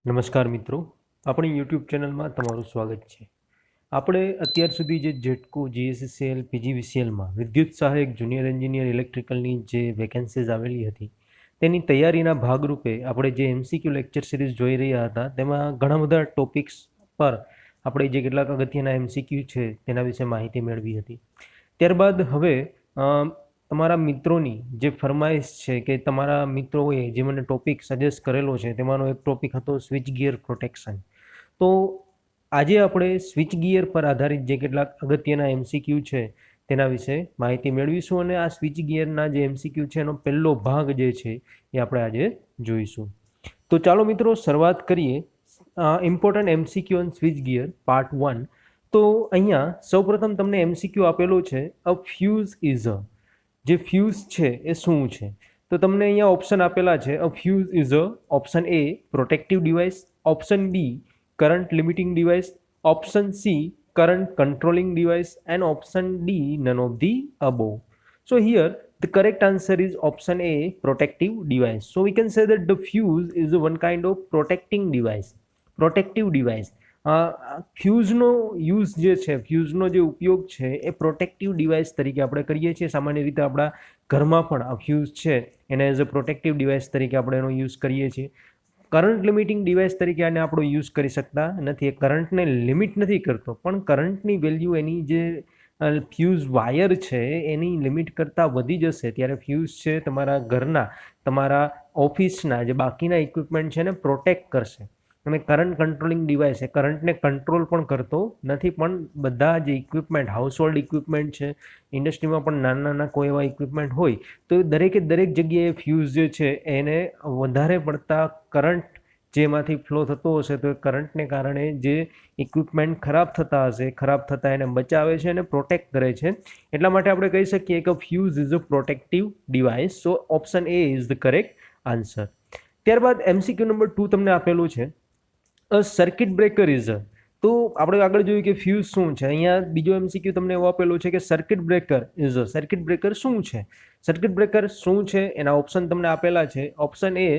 નમસ્કાર મિત્રો, આપણી યુટ્યુબ ચેનલમાં તમારું સ્વાગત છે. આપણે અત્યાર સુધી જે જેટકો, જીએસસીસીએલ, પીજીવીસીએલમાં વિદ્યુત સહાયક જુનિયર એન્જિનિયર ઇલેક્ટ્રિકલની જે વેકેન્સીઝ આવેલી હતી તેની તૈયારીના ભાગરૂપે આપણે જે એમસીક્યુ લેક્ચર સિરીઝ જોઈ રહ્યા હતા તેમાં ઘણા બધા ટોપિક્સ પર આપણે જે કેટલાક અગત્યના એમસીક્યુ છે તેના વિશે માહિતી મેળવી હતી. ત્યારબાદ હવે તમારા મિત્રોની જે ફરમાઈશ છે કે તમારા મિત્રોએ જે મને ટોપિક સજેસ્ટ કરેલો છે તેમાંનો એક ટોપિક હતો સ્વિચ ગિયર પ્રોટેક્શન. તો આજે આપણે સ્વિચ ગિયર પર આધારિત જે કેટલાક અગત્યના એમસીક્યુ છે તેના વિશે માહિતી મેળવીશું અને આ સ્વિચ ગિયરના જે એમસીક્યુ છે એનો પહેલો ભાગ જે છે એ આપણે આજે જોઈશું. તો ચાલો મિત્રો શરૂઆત કરીએ. Important MCQ on switch gear part 1. તો અહીંયા સૌપ્રથમ તમને એમસીક્યુ આપેલો છે અ ફ્યુઝ ઇઝ અ. જે ફ્યુઝ છે એ શું છે? તો તમને અહીંયા ઓપ્શન આપેલા છે. A fuse is a option A protective device, option B current limiting device, option C current controlling device, and option D none of the above. So here the correct answer is option A protective device. So we can say that the fuse is one kind of protecting device. Protective device. ફ્યુઝનો use જે છે, ફ્યુઝનો જે ઉપયોગ છે એ protective device તરીકે આપણે કરીએ છીએ. સામાન્ય રીતે આપણા ઘરમાં પણ આ ફ્યુઝ છે એને એઝ અ પ્રોટેક્ટિવ ડિવાઇસ તરીકે આપણે એનો યુઝ કરીએ છીએ. કરંટ લિમિટિંગ ડિવાઇસ તરીકે આને આપણો યુઝ કરી શકતા નથી. એ કરંટને લિમિટ નથી કરતો, પણ કરંટની વેલ્યુ એની જે ફ્યુઝ વાયર છે એની લિમિટ કરતાં વધી જશે ત્યારે ફ્યુઝ છે તમારા ઘરના, તમારા ઓફિસના જે બાકીના ઇક્વિપમેન્ટ છે એને પ્રોટેક્ટ કરશે. અને કરંટ કંટ્રોલિંગ ડિવાઇસ એ કરંટને કંટ્રોલ પણ કરતો નથી, પણ બધા જે ઇક્વિપમેન્ટ, હાઉસહોલ્ડ ઇક્વિપમેન્ટ છે, ઇન્ડસ્ટ્રીમાં પણ નાના નાના કોઈ એવા ઇક્વિપમેન્ટ હોય તો દરેકે દરેક જગ્યાએ ફ્યુઝ જે છે એને વધારે પડતા કરંટ જેમાંથી ફ્લો થતો હશે તો એ કરંટને કારણે જે ઇક્વિપમેન્ટ ખરાબ થતા હશે, ખરાબ થતાં એને બચાવે છે અને પ્રોટેક્ટ કરે છે. એટલા માટે આપણે કહી શકીએ કે fuse is a protective device. So option A is the correct answer. ત્યારબાદ એમસીક્યુ નંબર 2 તમને આપેલું છે. અ સર્કિટ બ્રેકર ઇઝ અ. તો આપણે આગળ જોયું કે ફ્યુઝ શું છે. અહીંયા બીજો એમસીક્યુ તમને એવો આપેલો છે કે circuit breaker is a. Circuit breaker શું છે? સર્કિટ બ્રેકર શું છે એના ઓપ્શન તમને આપેલા છે. Option A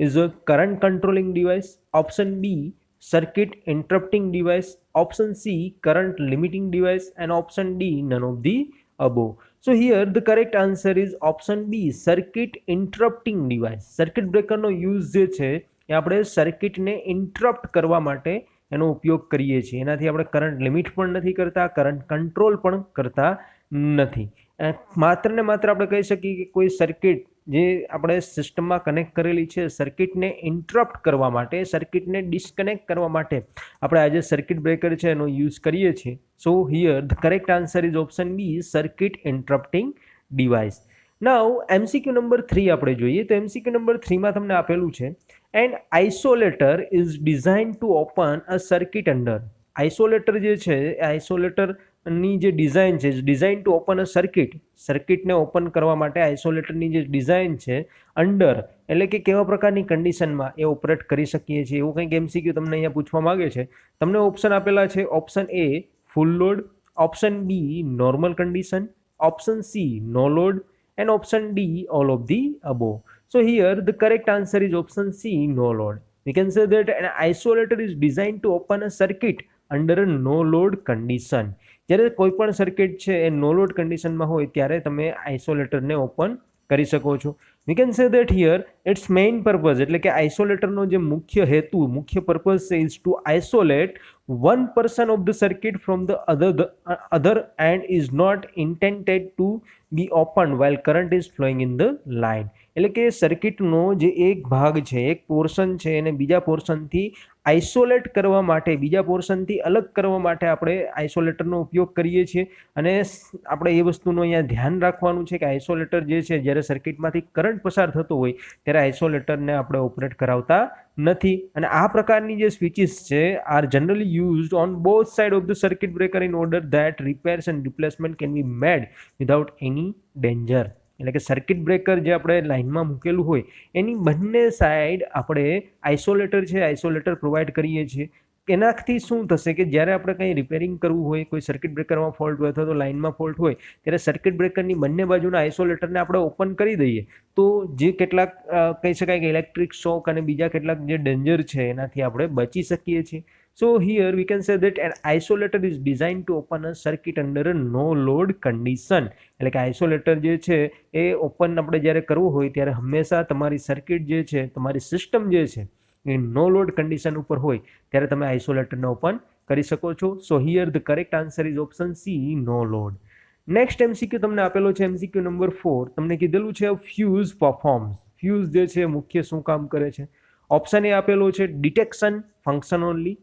is a current controlling device, option B circuit interrupting device, option C current limiting device, and option D none of the above. So here the correct answer is option B circuit interrupting device. Circuit બ્રેકરનો use જે છે એ આપણે સર્કિટને interrupt કરવા માટે એનો ઉપયોગ કરીએ છીએ. એનાથી આપણે કરંટ લિમિટ પણ નથી કરતા, કરંટ કંટ્રોલ પણ કરતા નથી. માત્ર ને માત્ર આપણે કહી શકીએ કે કોઈ સર્કિટ જે આપણે સિસ્ટમમાં કનેક્ટ કરેલી છે સર્કિટને ઇન્ટરપ્ટ કરવા માટે, સર્કિટને ડિસ્કનેક્ટ કરવા માટે આપણે આજે સર્કિટ બ્રેકર છે એનો યુઝ કરીએ છીએ. So here the correct answer is option B circuit interrupting device. Now MCQ number 3 આપણે જોઈએ. તો એમસીક્યુ નંબર 3માં તમને આપેલું છે and isolator is design to open a circuit under. Isolator જે છે એ આઇસોલેટરની જે ડિઝાઇન છે, design to open a circuit, સર્કિટને ઓપન કરવા માટે આઇસોલેટરની જે ડિઝાઇન છે અંડર એટલે કે કેવા પ્રકારની કન્ડિશનમાં એ ઓપરેટ કરી શકીએ છીએ એવું કંઈક એમસીક્યુ તમને અહીંયા પૂછવા માગે છે. તમને ઓપ્શન આપેલા છે. Option A full load, option B normal condition, option C no load, and option D all of the above. So here the correct answer is option C no load. We can say that an isolator is designed to open a circuit under a no load condition. જ્યારે કોઈ પણ circuit છે એ no load કન્ડિશનમાં હોય ત્યારે તમે આઇસોલેટરને open કરી શકો છો. We can say that here its main purpose એટલે કે આઇસોલેટરનો જે મુખ્ય હેતુ, મુખ્ય પર્પઝ છે is to isolate one portion of the circuit from the other and is not intended to be opened while current is flowing in the line. એટલે કે સર્કિટનો જે એક ભાગ છે, એક પોર્શન છે એને બીજા પોર્શનથી આઇસોલેટ કરવા માટે, બીજા પોર્શનથી અલગ કરવા માટે આપણે આઇસોલેટરનો ઉપયોગ કરીએ છીએ. અને આપણે એ વસ્તુનું અહીંયા ધ્યાન રાખવાનું છે કે આઇસોલેટર જે છે જ્યારે સર્કિટમાંથી કરંટ પસાર થતો હોય ત્યારે આઇસોલેટરને આપણે ઓપરેટ કરાવતા નથી. અને આ પ્રકારની જે સ્વિચીસ છે are generally used on both side of the circuit breaker in order that repairs and replacement can be made without any danger. એટલે કે સર્કિટ બ્રેકર જે આપણે લાઇનમાં મૂકેલું હોય એની બંને સાઈડ આપણે આઇસોલેટર છે, આઇસોલેટર પ્રોવાઈડ કરીએ છીએ એનાથી શું થશે કે જ્યારે આપણે કંઈ રિપેરિંગ કરવું હોય, કોઈ સર્કિટ બ્રેકરમાં ફોલ્ટ હોય અથવા તો લાઇનમાં ફોલ્ટ હોય, ત્યારે સર્કિટ બ્રેકરની બંને બાજુના આઇસોલેટરને આપણે ઓપન કરી દઈએ તો જે કેટલાક કહી શકાય કે ઇલેક્ટ્રિક શોક અને બીજા કેટલાક જે ડેન્જર છે એનાથી આપણે બચી શકીએ છીએ. So here we can say that an isolator is design to open a circuit under a no load condition. એટલે કે આઇસોલેટર જે છે એ ઓપન આપણે જ્યારે કરવું હોય ત્યારે હંમેશા તમારી સર્કિટ જે છે, તમારી સિસ્ટમ જે છે એ નો લોડ કન્ડિશન ઉપર હોય ત્યારે તમે આઇસોલેટરને ઓપન કરી શકો છો. So here the correct answer is option C, no load. Next MCQ તમને આપેલો છે એમસીક્યુ નંબર 4. તમને કીધેલું છે ફ્યુઝ પરફોર્મ્સ. ફ્યુઝ જે છે મુખ્ય શું કામ કરે છે? ઓપ્શન એ આપેલો છે detection function only,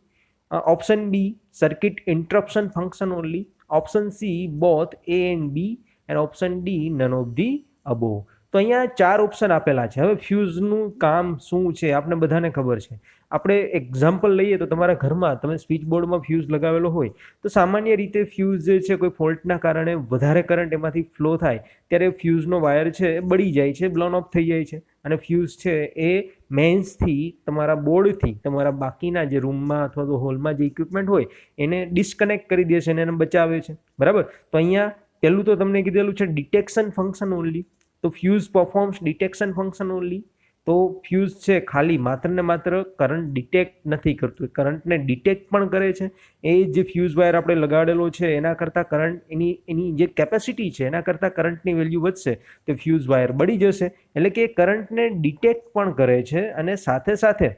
option B circuit interruption function only, option C both A and B, and option D none of the above. તો અહીંયા 4 ઓપ્શન આપેલા છે. હવે ફ્યુઝનું કામ શું છે આપણે બધાને ખબર છે. આપણે એક્ઝામ્પલ લઈએ તો તમારા ઘરમાં તમે સ્વિચ બોર્ડમાં ફ્યુઝ લગાવેલો હોય તો સામાન્ય રીતે ફ્યુઝ જે છે કોઈ ફોલ્ટના કારણે વધારે કરંટ એમાંથી ફ્લો થાય ત્યારે ફ્યુઝનો વાયર છે એ બળી જાય છે, બ્લોન ઓફ થઈ જાય છે, અને ફ્યુઝ છે એ મેન્સથી તમારા બોર્ડથી તમારા બાકીના જે રૂમમાં અથવા તો હોલમાં જે ઇક્વિપમેન્ટ હોય એને ડિસ્કનેક્ટ કરી દે છે અને એને બચાવે છે. બરાબર. તો અહીંયા પહેલું તો તમને કીધેલું છે ડિટેક્શન ફંક્શન ઓનલી. તો fuse performs detection function only. તો ફ્યુઝ છે ખાલી માત્ર ને માત્ર કરંટ ડિટેક્ટ નથી કરતું, કરંટને ડિટેક્ટ પણ કરે છે. એ જે ફ્યુઝ વાયર આપણે લગાડેલો છે એના કરતાં કરંટ એની જે કેપેસિટી છે એના કરતાં કરંટની વેલ્યુ વધશે તો ફ્યુઝ વાયર બળી જશે. એટલે કે કરંટને ડિટેક્ટ પણ કરે છે અને સાથે સાથે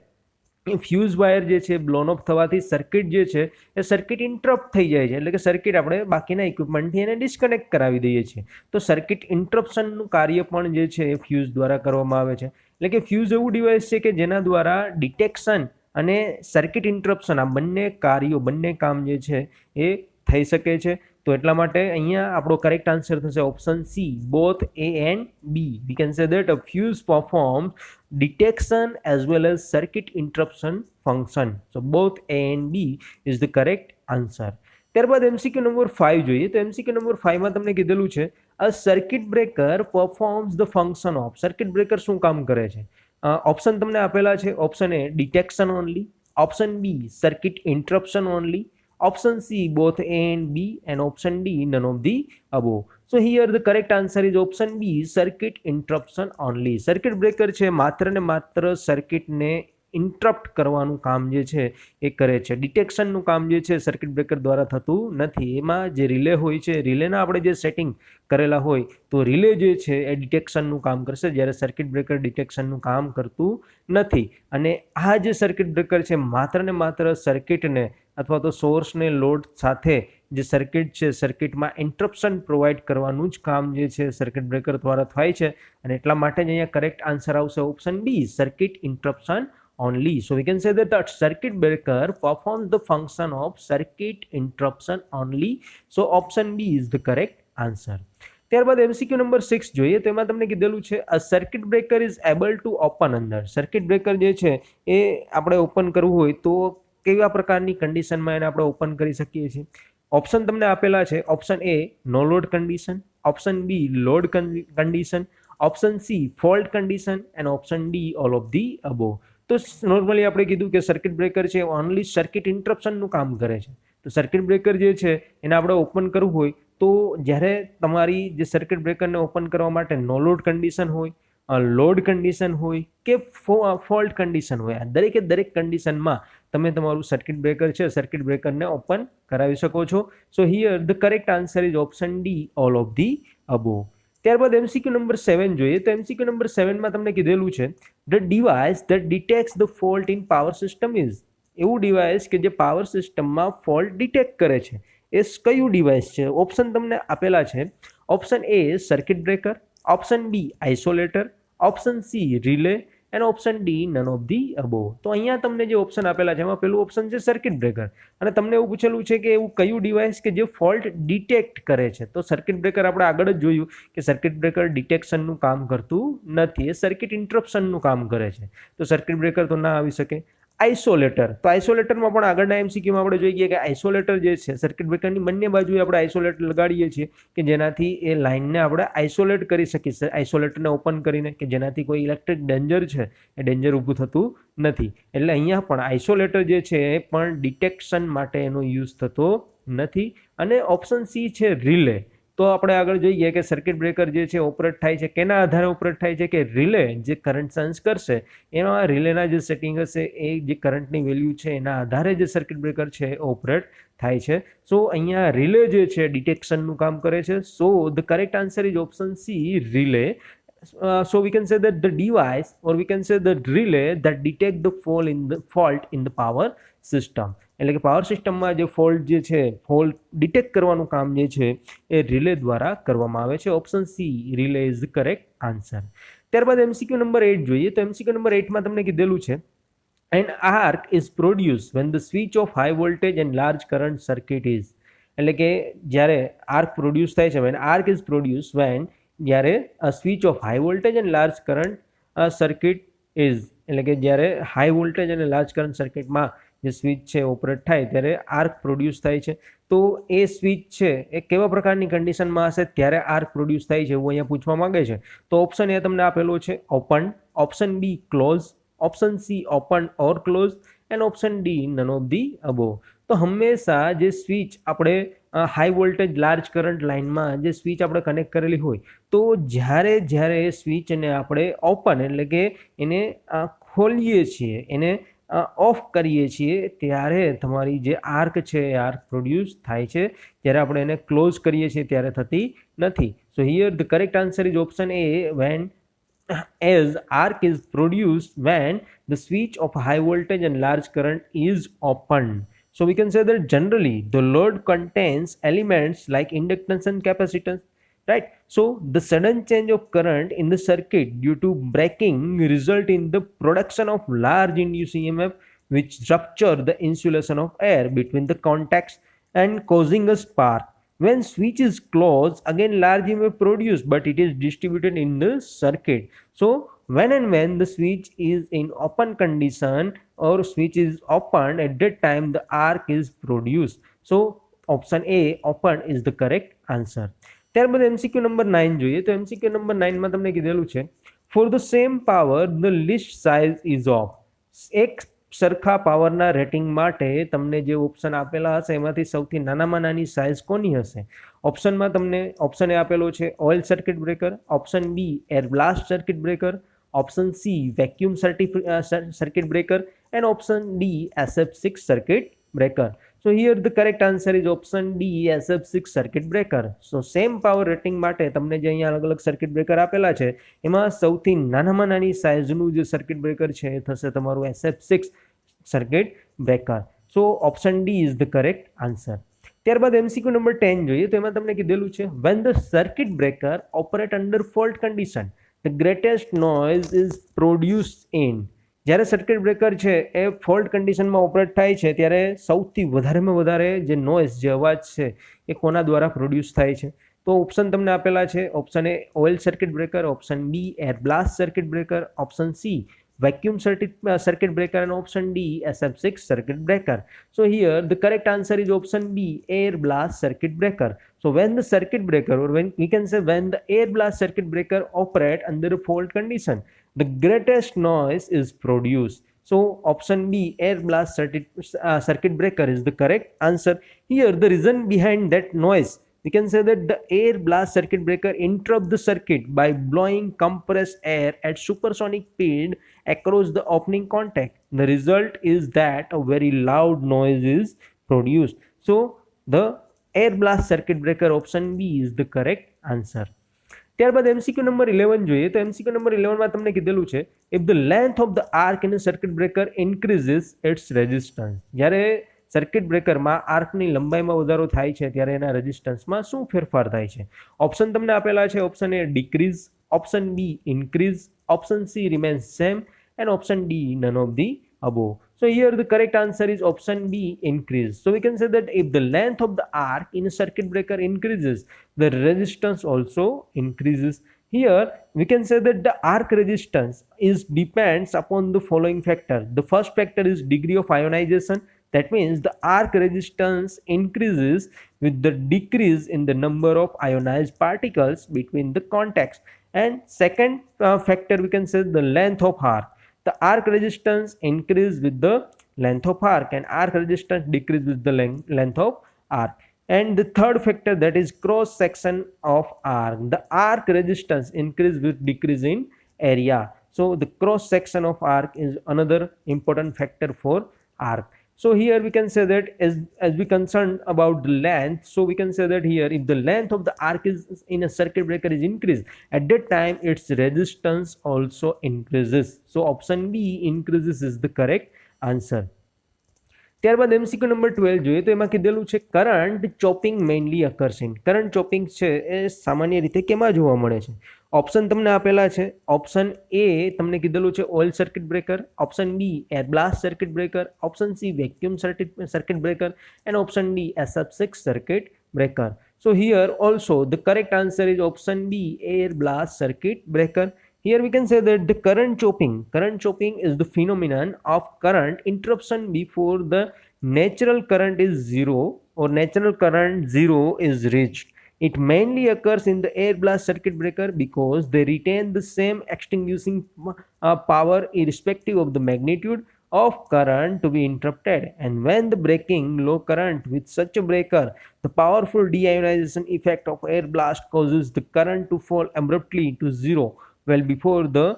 ફ્યુઝ વાયર જે છે બ્લોન ઓફ થવાથી સર્કિટ જે છે એ સર્કિટ ઇન્ટરપ્ટ થઈ જાય છે. એટલે કે સર્કિટ આપણે બાકીના ઇક્વિપમેન્ટથી એને ડિસ્કનેક્ટ કરાવી દઈએ છીએ. તો સર્કિટ ઇન્ટરપ્શનનું કાર્ય પણ જે છે એ ફ્યુઝ દ્વારા કરવામાં આવે છે. એટલે કે ફ્યુઝ એવું ડિવાઇસ છે કે જેના દ્વારા ડિટેક્શન અને સર્કિટ ઇન્ટરપ્શન આ બંને કાર્યો, બંને કામ જે છે એ થઈ શકે છે. તો એટલા માટે અહીંયા આપણો કરેક્ટ આન્સર થશે option C, both A and B. We can say that a fuse performs detection as well as circuit interruption function. So both A and B is the correct answer. ત્યારબાદ MCQ number 5 જોઈએ તો MCQ number 5 માં તમને કીધેલું છે a circuit breaker performs the function of. Circuit breaker શું કામ કરે છે? ઓપ્શન તમને આપેલા છે. Option A detection only, option B circuit interruption only, option C both A and B, and option D none of the above. So here the correct answer is option B, circuit interruption only. Circuit breaker છે માત્ર ને માત્ર સર્કિટને interrupt કરવાનું કામ જે છે એ કરે છે. ડિટેક્શનનું કામ જે છે સર્કિટ બ્રેકર દ્વારા થતું નથી. એમાં જે રિલે હોય છે, રિલેના આપણે જે સેટિંગ કરેલા હોય તો રિલે જે છે એ ડિટેક્શનનું કામ કરશે, જ્યારે સર્કિટ બ્રેકર ડિટેક્શનનું કામ કરતું નથી. અને આ જે સર્કિટ બ્રેકર છે માત્ર ને માત્ર સર્કિટને અથવા તો સોર્સને લોડ સાથે જે સર્કિટ છે સર્કિટમાં ઇન્ટરપ્શન પ્રોવાઈડ કરવાનું જ કામ જે છે સર્કિટ બ્રેકર દ્વારા થાય છે. અને એટલા માટે જ અહીંયા કરેક્ટ આન્સર આવશે option B, circuit interruption only. So we can say that the circuit breaker performs the function of circuit interruption only. So option B is the correct answer. ત્યારબાદ MCQ નંબર 6 જોઈએ તો એમાં તમને કીધેલું છે a circuit breaker is able to open under. Circuit breaker જે છે એ આપણે ઓપન કરવું હોય તો કેવા પ્રકારની કન્ડિશનમાં એને આપણે ઓપન કરી શકીએ છીએ? ઓપ્શન તમને આપેલા છે. Option A no load condition, option B load condition, option C fault condition, and option D all of the above. તો નોર્મલી આપણે કીધું કે સર્કિટ બ્રેકર છે ઓનલી સર્કિટ ઇન્ટરપ્શનનું કામ કરે છે. તો સર્કિટ બ્રેકર જે છે એને આપણે ઓપન કરવું હોય તો જ્યારે તમારી જે સર્કિટ બ્રેકરને ઓપન કરવા માટે નો લોડ કન્ડિશન હોય, લોડ કન્ડિશન હોય કે ફોલ્ટ કન્ડિશન હોય, આ દરેક કન્ડિશનમાં તમે તમારું સર્કિટ બ્રેકર છે સર્કિટ બ્રેકરને ઓપન કરાવી શકો છો. So here the correct answer is option D, all of the above. ત્યારબાદ MCQ નંબર 7 જોઈએ તો MCQ નંબર 7માં તમને કીધેલું છે the device that detects the fault in power system is. એવું ડિવાઇસ કે જે પાવર સિસ્ટમમાં ફોલ્ટ ડિટેક્ટ કરે છે એ કયું ડિવાઇસ છે? ઓપ્શન તમને આપેલા છે. Option A circuit breaker, option B isolator, option C relay, and option D none of the above. તો અહીંયા તમને જે ઓપ્શન આપેલા છે એમાં પેલું ઓપ્શન છે સર્કિટ બ્રેકર, અને તમને એવું પૂછેલું છે કે એવું કયું ડિવાઇસ કે જે ફોલ્ટ ડિટેક્ટ કરે છે. તો સર્કિટ બ્રેકર આપણે આગળ જ જોયું કે સર્કિટ બ્રેકર ડિટેક્શનનું કામ કરતું નથી, એ સર્કિટ ઇન્ટરપ્શનનું કામ કરે છે. તો સર્કિટ બ્રેકર તો ના આવી શકે. આઇસોલેટર. તો આઇસોલેટરમાં પણ આગળના એમસીક્યુમાં આપણે જોઈએ કે આઇસોલેટર જે છે સર્કિટ બ્રેકરની બંને બાજુએ આપણે આઇસોલેટર લગાડીએ છીએ કે જેનાથી એ લાઇનને આપણે આઇસોલેટ કરી શકીએ, આઇસોલેટરને ઓપન કરીને, કે જેનાથી કોઈ ઇલેક્ટ્રિક ડેન્જર છે એ ડેન્જર ઊભું થતું નથી. એટલે અહીંયા પણ આઇસોલેટર જે છે એ પણ ડિટેક્શન માટે એનો યુઝ થતો નથી. અને ઓપ્શન સી છે રિલે. તો આપણે આગળ જોઈએ કે સર્કિટ બ્રેકર જે છે ઓપરેટ થાય છે કેના આધારે ઓપરેટ થાય છે, કે રિલે જે કરંટ સેન્સ કરશે એમાં રિલેના જે સેટિંગ હશે એ જે કરંટની વેલ્યુ છે એના આધારે જે સર્કિટ બ્રેકર છે એ ઓપરેટ થાય છે. સો અહીંયા રિલે જે છે ડિટેક્શનનું કામ કરે છે. So the correct answer is option C, relay. So we can say that the device, or we can say the relay that detect the fault in the power system. એટલે કે પાવર સિસ્ટમમાં જે fault જે છે, fault detect કરવાનું કામ જે છે એ રિલે દ્વારા કરવામાં આવે છે. Option C, relay is the correct answer. ત્યારબાદ એમસીક્યુ નંબર 8 જોઈએ. તો એમસીક્યુ નંબર 8માં તમને કીધેલું છે an arc is produced when the switch of high voltage and large current circuit is. એટલે કે જ્યારે આર્ક પ્રોડ્યુસ થાય છે, when arc is produced when જ્યારે સ્વિચ ઓફ હાઈ વોલ્ટેજ અને લાર્જ કરંટ સર્કિટ ઇઝ, એટલે કે જ્યારે હાઈ વોલ્ટેજ અને લાર્જ કરંટ સર્કિટમાં જે સ્વિચ છે ઓપરેટ થાય ત્યારે આર્ક પ્રોડ્યુસ થાય છે. તો એ સ્વિચ છે એ કેવા પ્રકારની કન્ડિશનમાં હશે ત્યારે આર્ક પ્રોડ્યુસ થાય છે એવું અહીંયા પૂછવા માંગે છે. તો ઓપ્શન એ તમને આપેલો છે open, option B close, option C open or close, and option D none of the above. તો હંમેશા જે સ્વિચ આપણે હાઈ વોલ્ટેજ લાર્જ કરંટ લાઇનમાં જે સ્વિચ આપણે કનેક્ટ કરેલી હોય તો જ્યારે એ સ્વિચને આપણે ઓપન એટલે કે એને ખોલીએ છીએ, એને ઓફ કરીએ છીએ ત્યારે તમારી જે આર્ક છે એ આર્ક પ્રોડ્યુસ થાય છે. જ્યારે આપણે એને ક્લોઝ કરીએ છીએ ત્યારે થતી નથી. સો here the correct answer is option A, when as arc is produced when the switch of high voltage and large current is opened. So we can say that generally the load contains elements like inductance and capacitance, right? So the sudden change of current in the circuit due to breaking result in the production of large induced EMF which rupture the insulation of air between the contacts and causing a spark. When switch is closed, again large EMF produced, but it is distributed in the circuit. So when the switch is in open condition or switch is opened, at that time the arc is produced. So option A, open, is the correct answer. ત્યારબાદ MCQ number 9 જોઈએ. તો MCQ number 9માં તમને કીધેલું છે for the same power the least size is of. એક સરખા પાવરના રેટિંગ માટે તમને જે ઓપ્શન આપેલા હશે એમાંથી સૌથી નાનામાં નાની સાઇઝ કોની હશે? ઓપ્શનમાં તમને ઓપ્શન એ આપેલો છે oil circuit breaker, option B air blast circuit breaker, option C vacuum circuit breaker, and option D SF6 circuit breaker. So here the correct answer is option D, SF6 circuit breaker. So same power rating માટે તમને જે અહીંયા અલગ અલગ circuit breaker આપેલા છે એમાં સૌથી નાનામાં નાની સાઇઝનું જે સર્કિટ બ્રેકર છે એ થશે તમારું SF6 circuit breaker. So option D is the correct answer. ત્યારબાદ એમસીક્યુ નંબર 10 જોઈએ. તો એમાં તમને કીધેલું છે when the circuit breaker operate under fault condition the greatest noise is produced in. જ્યારે સર્કિટ બ્રેકર છે એ ફોલ્ટ કન્ડિશનમાં ઓપરેટ થાય છે ત્યારે સૌથી વધારેમાં વધારે જે નોઇઝ, જે અવાજ છે એ કોના દ્વારા પ્રોડ્યુસ થાય છે? તો ઓપ્શન તમને આપેલા છે option A oil circuit breaker, option B air blast circuit breaker, option C vacuum circuit breaker, and option D SF6 circuit breaker. So here the correct answer is option B, air blast circuit breaker. So when the circuit breaker, or when we can say when the air blast circuit breaker operate under a fault condition, the greatest noise is produced. So option B, air blast circuit breaker, is the correct answer. Here the reason behind that noise, we can say that the air blast circuit breaker interrupt the circuit by blowing compressed air at supersonic speed across the opening contact. The result is that a very loud noise is produced. So the air blast circuit breaker, option B, is the correct answer. ત્યારબાદ MCQ number 11 જોઈએ. તો MCQ number 11માં તમને કીધેલું છે if the length of the arc in a circuit breaker increases its resistance. જ્યારે circuit બ્રેકરમાં આર્કની લંબાઈમાં વધારો થાય છે ત્યારે એના રેઝિસ્ટન્સમાં શું ફેરફાર થાય છે? ઓપ્શન તમને આપેલા છે option A decrease, option B increase, option C remains same, and option D none of the above. So here the correct answer is option B, increase. So we can say that if the length of the arc in a circuit breaker increases, the resistance also increases. here we can say that the arc resistance is depends upon the following factor. The first factor is degree of ionization. That means the arc resistance increases with the decrease in the number of ionized particles between the contacts. And second factor, we can say the length of arc. The arc resistance increase with the length of arc, and arc resistance decrease with the length of arc. And the third factor, that is cross section of arc. The arc resistance increase with decrease in area. So the cross section of arc is another important factor for arc. So here we can say that as we concerned about the length, so we can say that here if the length of the arc is in a circuit breaker is increased, at that time its resistance also increases. So option B, increases, is the correct answer. ત્યારબાદ MCQ number 12 જોઈએ તો એમાં કીધેલું છે current chopping mainly occurs in. Current chopping છે એ સામાન્ય રીતે કેમાં જોવા મળે છે? ઓપ્શન તમને આપેલા છે. ઓપ્શન એ તમને કીધેલું છે oil circuit breaker, option B air blast circuit breaker, option C vacuum circuit breaker, and option D SF6 circuit breaker. So here also the correct answer is option B, air blast circuit breaker. Here we can say that the current chopping is the phenomenon of current interruption before the natural current is zero or natural current zero is reached. It mainly occurs in the air blast circuit breaker because they retain the same extinguishing power irrespective of the magnitude of current to be interrupted. And when the breaking low current with such a breaker, the powerful deionization effect of air blast causes the current to fall abruptly to zero well before the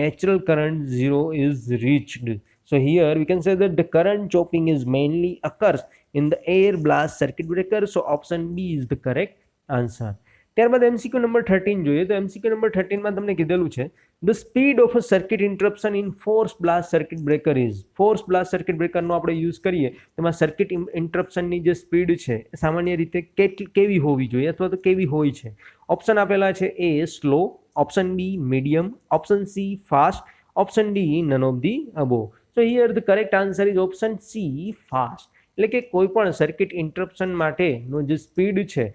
natural current zero is reached. So here we can say that the current chopping is mainly occurs in the air blast circuit breaker. So option B is the correct answer. ત્યારબાદ MCQ number 13 જોઈએ તો MCQ number 13 માં તમને કીધેલું છે the speed of a circuit interruption in force blast circuit breaker is. force blast circuit breaker નો આપણે use કરીએ તેમાં circuit interruption ની જે સ્પીડ છે સામાન્ય રીતે કેવી હોવી જોઈએ અથવા તો કેવી હોય છે? ઓપ્શન આપેલા છે A slow, option B medium, option C fast, option D none of the above. So here the correct answer is option C fast. એટલે કે કોઈ પણ સર્કિટ ઇન્ટરપ્શન માટેનો જે સ્પીડ છે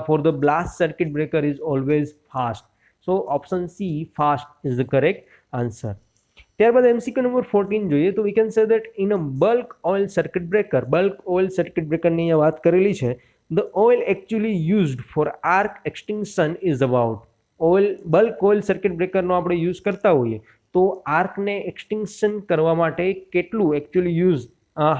for the blast circuit breaker is always fast. So option C fast is the correct answer. ત્યારબાદ MCQ number 14 જોઈએ તો we can say that in a bulk oil circuit breaker ની અહીંયા વાત કરેલી છે. The oil actually used for arc extinction is about. bulk oil circuit breaker નો આપણે use કરતા હોઈએ તો આર્ક ને એક્સટિંક્શન કરવા માટે કેટલું actually used,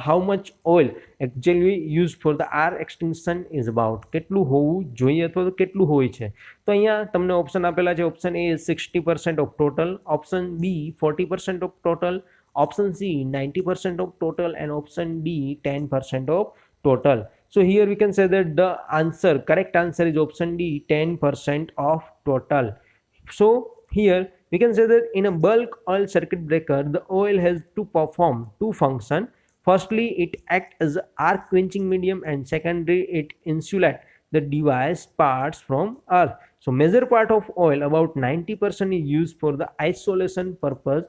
how much oil actually used for the arc extinction is about. કેટલું હોવું જોઈએ અથવા તો કેટલું હોય છે? તો અહીંયા તમને ઓપ્શન આપેલા છે. Option A 60% of total, option B 40% of total, option C 90% of total, and option D 10% of total. So here we can say that the correct answer is option D 10% of total. So here we can say that in a bulk oil circuit breaker the oil has to perform two functions. Firstly, it acts as an arc quenching medium, and secondly, it insulates the device parts from earth. So major part of oil, about 90%, is used for the isolation purpose.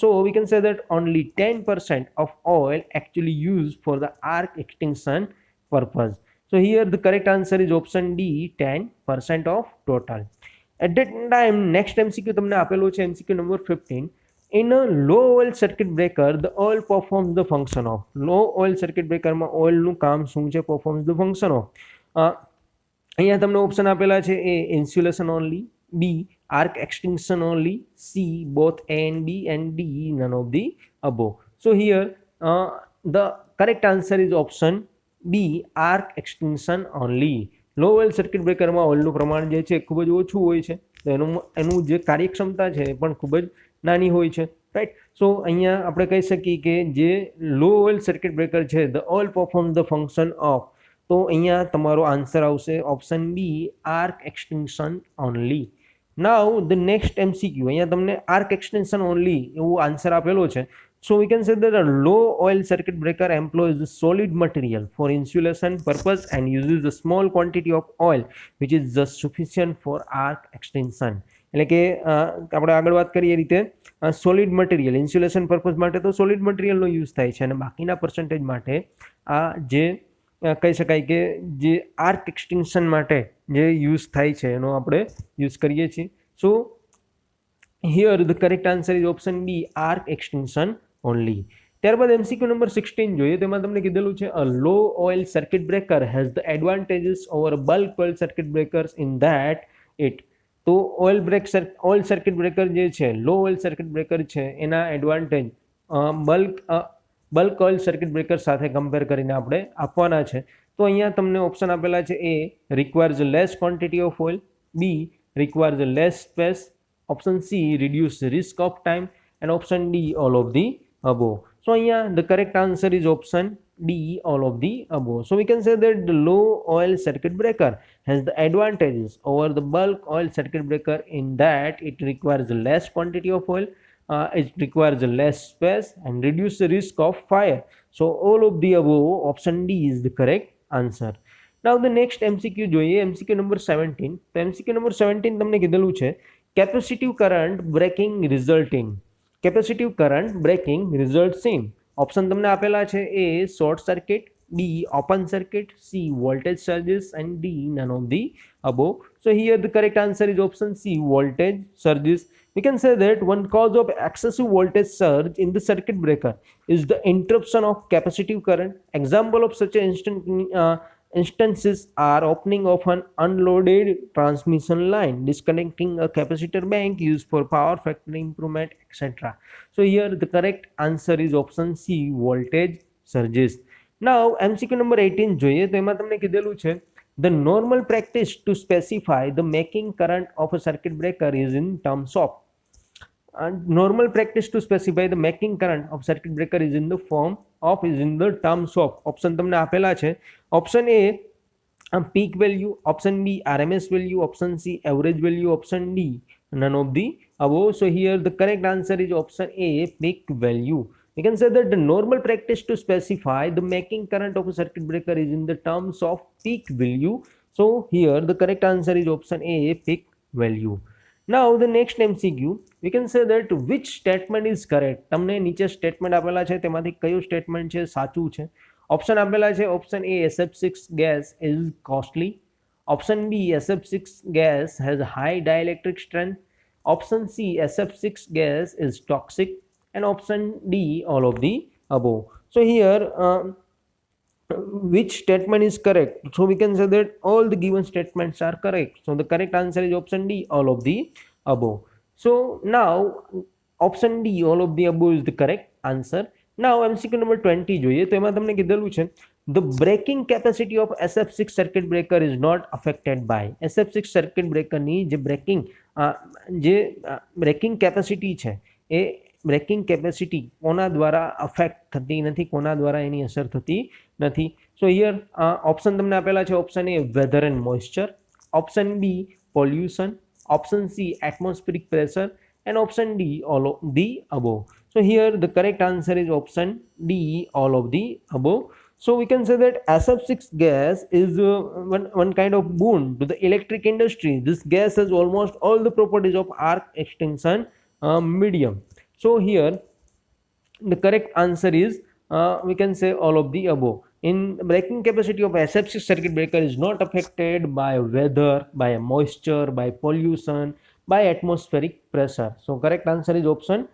So we can say that only 10% of oil actually used for the arc extinction purpose. So here the correct answer is option D 10% of total. At that time, next MCQ તમને આપેલો છે MCQ number 15. In a low oil circuit breaker, the oil performs the function of. Low oil circuit breaker માં oil નું કામ શું છે? Performs the function of. અહીંયા તમને ઓપ્શન આપેલા છે A insulation only, B arc extinction only, C both A and B, and D none of the above. So here the correct answer is option B arc extinction only. Law oil circuit બ્રેકરમાં ઓઇલનું પ્રમાણ જે છે ખૂબ જ ઓછું હોય છે તો એનું જે કાર્યક્ષમતા છે એ પણ ખૂબ જ નાની હોય છે, રાઈટ. સો અહીંયા આપણે કહી શકીએ કે જે લો ઓઇલ સર્કિટ બ્રેકર છે the oil perform the function of, તો અહીંયા તમારો આન્સર આવશે option B arc extension only. Now the next MCQ, અહીંયા તમને આર્ક એક્સટેન્શન ઓનલી એવું આન્સર આપેલો છે. So we can say that a low oil circuit breaker employs the solid material for insulation purpose and uses a small quantity of oil which is just sufficient for arc extension. એટલે કે આપણે આગળ વાત કરીએ રીતે solid material insulation purpose માટે તો solid મટીરિયલનો use થાય છે અને બાકીના પર્સન્ટેજ માટે આ જે કહી શકાય કે જે આર્ક એક્સટેન્શન માટે જે યુઝ થાય છે એનો આપણે યુઝ કરીએ છીએ. So here the correct answer is option B, arc extension only. ત્યારબાદ MCQ નંબર 16 જોઈએ, તેમાં તમને કીધેલું છે a low oil circuit breaker has the advantages over bulk oil circuit breakers in that it, તો ઓઇલ સર્કિટ બ્રેકર જે છે, લો oil circuit breaker છે, એના advantage bulk oil circuit breaker સાથે કમ્પેર કરીને આપણે આપવાના છે. તો અહીંયા તમને ઓપ્શન આપેલા છે, A requires less quantity of oil, B requires less space, option C reduce risk of time, and option D all of the above. So here the correct answer is option D, all of the above. So we can say that the low oil circuit breaker has the advantages over the bulk oil circuit breaker in that it requires less quantity of oil, it requires less space and reduce the risk of fire. So all of the above, option D is the correct answer. Now the next MCQ જોઈએ, MCQ number 17. તો MCQ number 17 તમને કીધેલું છે capacitive current breaking resulting, capacitive current breaking results in. Option તમને આપેલા છે, A short circuit, B open circuit, C voltage surges and D none of the above. So here the correct answer is option C, voltage surges. We can say that one cause of excessive voltage surge in the circuit breaker is the interruption of capacitive current. Example of such instances are opening of an unloaded transmission line, disconnecting a capacitor bank used for power factor improvement, etc. So here the correct answer is option C, voltage surges. Now MCQ number 18 જોઈએ, તો એમાં તમને કીધેલું છે the normal practice to specify the making current of a circuit breaker is in terms of, normal practice to specify the making current of circuit breaker is in the form of, is in the terms of. Option તમને આપેલા છે, option A peak value, option B RMS value, option C average value, option D none of the above. So here the correct answer is option A, peak value. We can say that the normal practice to specify the making current of a circuit breaker is in the terms of peak value. So here the correct answer is option A, peak value. Now the next MCQ, we can say that which statement is correct. તમને નીચે statement આપેલા છે, તેમાંથી કયું statement છે સાચું છે. Option આપેલા છે, option A SF6 gas is costly, option B SF6 gas has high dielectric strength, option C SF6 gas is toxic, and option D all of the above. So here which statement is correct? So we can say that all the given statements are correct. So the correct answer is option D, all of the above. So now option D, all of the above is the correct answer. Now MCQ number 20 જોઈએ, તો એમાં તમને કીધેલું છે the braking capacity of SF6 circuit breaker is not affected by. SF6 circuit breaker ની જે breaking capacity છે, એ breaking capacity કોના દ્વારા અફેક્ટ થતી નથી, કોના દ્વારા એની અસર થતી નથી. સો હિયર ઓપ્શન તમને આપેલા છે, option A weather and moisture, option B pollution, option C atmospheric pressure, and option D all of the above. So here the correct answer is option D, all of the above. So we can say that SF6 gas is one kind of boon to the electric industry. This gas has almost all the properties of arc extension medium. So here the correct answer is we can say all of the above. In braking capacity of SF6 circuit breaker is not affected by weather, by moisture, by pollution, by atmospheric pressure. So correct answer is option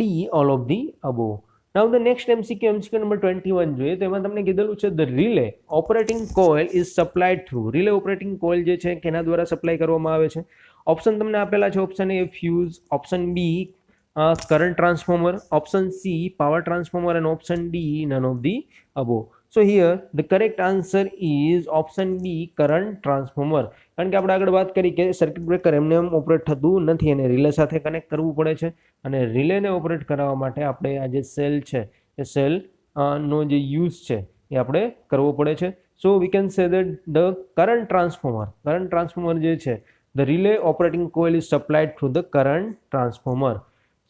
D, all of the above. Now the next MCQ number 21 જોઈએ, તો એમાં તમને કીધેલું છે the relay operating coil is supplied through. relay operating coil જે છે કેના દ્વારા સપ્લાય કરવામાં આવે છે. ઓપ્શન તમને આપેલા છે, option A fuse, option B current transformer, option C power transformer, and option D none of the above. So here the correct answer is option B, current transformer. કારણ કે આપણે આગળ વાત કરી કે સર્કિટ બ્રેકર એમને એમ ઓપરેટ થતું નથી, અને રિલે સાથે કનેક્ટ કરવું પડે છે, અને રિલેને ઓપરેટ કરાવવા માટે આપણે આ જે સેલ છે, એ સેલ નો જે યુઝ છે એ આપણે કરવો પડે છે. So we can say that the current transformer જે છે, the relay operating coil is supplied through the current transformer.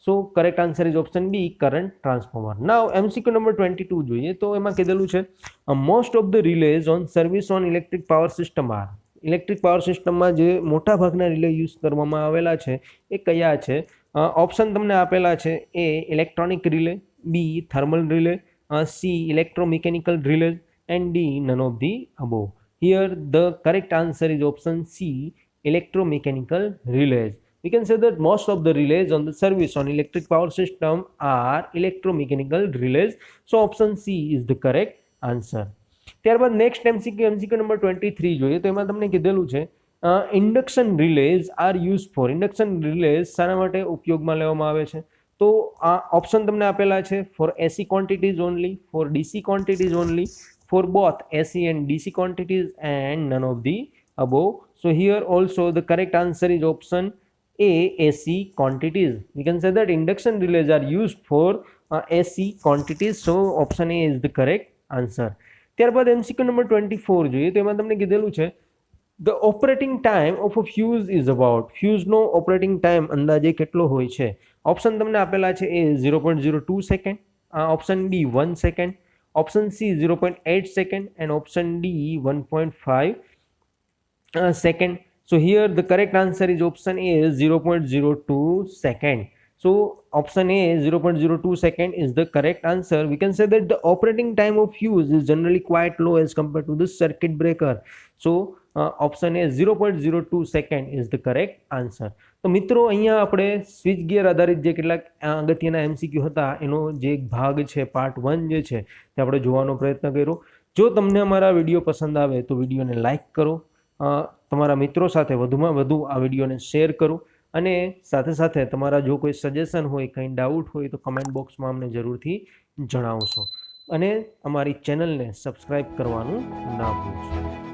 So correct answer is option B, current transformer. Now MCQ number 22 જોઈએ, તો એમાં કીધેલું છે most of the relays on service on electric power system are. Electric power સિસ્ટમમાં જે મોટા ભાગના relay use કરવામાં આવેલા છે એ કયા છે? ઓપ્શન તમને આપેલા છે, A electronic relay, B thermal relay, C electromechanical relay, and D none of the above. Here the correct answer is option C, electromechanical relays. We can say that most of the relays on the service on electric power system are electromechanical relays. So option C is the correct answer. ત્યારબાદ next MCQ number 23 જોઈએ તો એમાં તમને કીધેલું છે induction relays are use for. Induction relays શાના માટે ઉપયોગમાં લેવામાં આવે છે? તો આ ઓપ્શન તમને આપેલા છે for AC quantities only, for DC quantities only, for both AC and DC quantities, and none of the above. So here also the correct answer is option A, AC quantities. We can say that induction relays are used for AC quantities. So option A is the correct answer. ત્યારબાદ MCQ number 24 જોઈએ તો એમાં તમને કીધેલું છે the operating time of a fuse is about. fuse no operating time અંદાજે કેટલો હોય છે? ઓપ્શન તમને આપેલા છે A 0.02 second, option B 1 second, option C 0.8 second, and option D 1.5 second. So here the correct answer is option A 0.02 second. So option A 0.02 second is the correct answer. We can say that the operating time of fuse is generally quite low as compared to the circuit breaker. So option A 0.02 second is the correct answer. તો મિત્રો અહીંયા આપણે switch gear આધારિત જે કેટલાક અગત્યના MCQ હતા એનો જે એક ભાગ છે પાર્ટ 1 જે છે તે આપણે જોવાનો પ્રયત્ન કર્યો. જો તમને અમારા વિડીયો પસંદ આવે તો વિડીયોને લાઇક કરો, તમારા મિત્રો સાથે વધુમાં વધુ આ વિડીયોને શેર કરો અને સાથે સાથે તમારા જો કોઈ સજેશન હોય, કંઈ ડાઉટ હોય તો કમેન્ટ બોક્સમાં અમને જરૂરથી જણાવશો અને અમારી ચેનલને સબસ્ક્રાઈબ કરવાનું ના ભૂલશો.